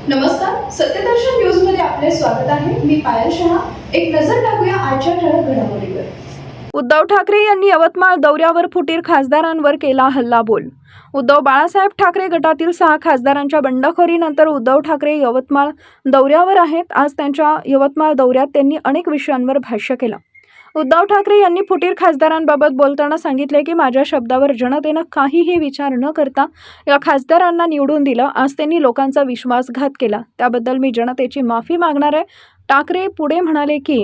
नमस्कार, सत्यदर्शन न्यूज मध्ये आपले स्वागत आहे। मी पायल शहा। एक नजर टाकूया आजच्या ठळक घडामोडीवर। उद्धव ठाकरे यांनी यवतमाळ दौऱ्यावर फुटीर खासदारांवर केला हल्लाबोल। उद्धव बाळासाहेब ठाकरे गटातील 6 खासदारांच्या बंडखोरीनंतर उद्धव ठाकरे यवतमाळ दौऱ्यावर आहेत। आज त्यांच्या यवतमाळ दौऱ्यात त्यांनी अनेक विषयांवर भाष्य केलं। उद्धव ठाकरे यांनी फुटीर खासदारांबाबत बोलताना सांगितले की माझ्या शब्दावर जनतेने काहीही विचार न करता या खासदारांना निवडून दिलं। आज त्यांनी लोकांचा विश्वासघात केला, त्याबद्दल मी जनतेची माफी मागणार आहे। ठाकरे पुढे म्हणाले की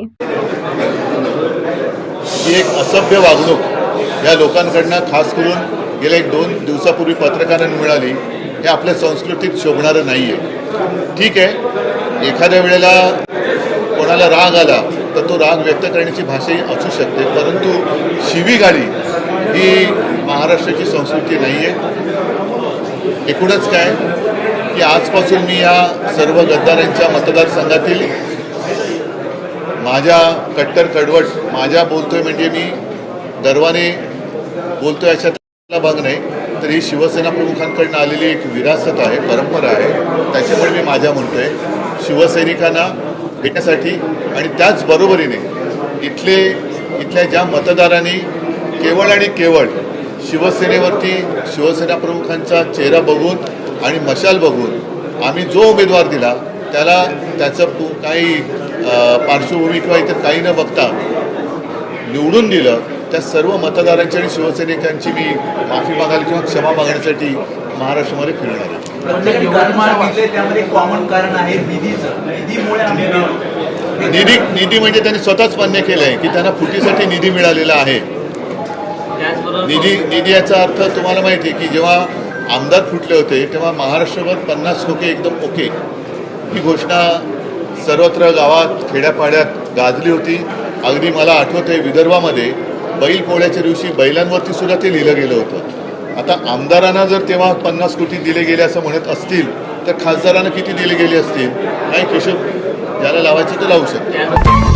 एक असभ्य वागणूक या लोकांकडनं खास करून गेल्या 1-2 दिवसापूर्वी पत्रकारांना मिळाली, हे आपल्या संस्कृतीत शोभणारं नाही आहे। ठीक आहे, एखाद्या वेळेला कोणाला राग आला तर तो राग व्यक्त करण्याची भाषाही असू शकते, परंतु शिवीगाळी ही महाराष्ट्राची संस्कृती नाही आहे। एकूणच काय की आजपासून मी या सर्व गद्दारांच्या मतदारसंघातील माझ्या कट्टर कडवट माझ्या बोलतोय म्हणजे मी गर्वाने बोलतोय याच्यातला भाग नाही, तर ही शिवसेना प्रमुखांकडून आलेली एक विरासत आहे, परंपरा आहे। त्याच्यामुळे मी माझ्या म्हणतोय शिवसैनिकांना भेटण्यासाठी आणि त्याचबरोबरीने इथल्या ज्या मतदारांनी केवळ आणि केवळ शिवसेनेवरती शिवसेना प्रमुखांचा चेहरा बघून आणि मशाल बघून आम्ही जो उमेदवार दिला त्याला त्याचं काही पार्श्वभूमी किंवा इतर काही न बघता निवडून दिलं, त्या सर्व मतदारांची आणि शिवसैनिकांची मी माफी मागायला किंवा क्षमा मागण्यासाठी महाराष्ट्रामध्ये फिरणार आहे। निधी म्हणजे त्यांनी स्वतःच मान्य केलं आहे की त्यांना फुटीसाठी निधी मिळालेला आहे। निधी याचा अर्थ तुम्हाला माहिती आहे की जेव्हा आमदार फुटले होते तेव्हा महाराष्ट्रभर 50 लोके एकदम ओके ही घोषणा सर्वत्र गावात खेड्यापाड्यात गाजली होती। अगदी मला आठवतं आहे विदर्भामध्ये बैल पोळ्याच्या दिवशी बैलांवरती सुद्धा ते लिहिलं गेलं होतं। आता आमदारांना जर तेव्हा 50 कोटी दिले गेले असं म्हणत असतील तर खासदारांना किती दिले गेले असतील? काही हिशोब ज्याला लावायचं ते लावू शकतो।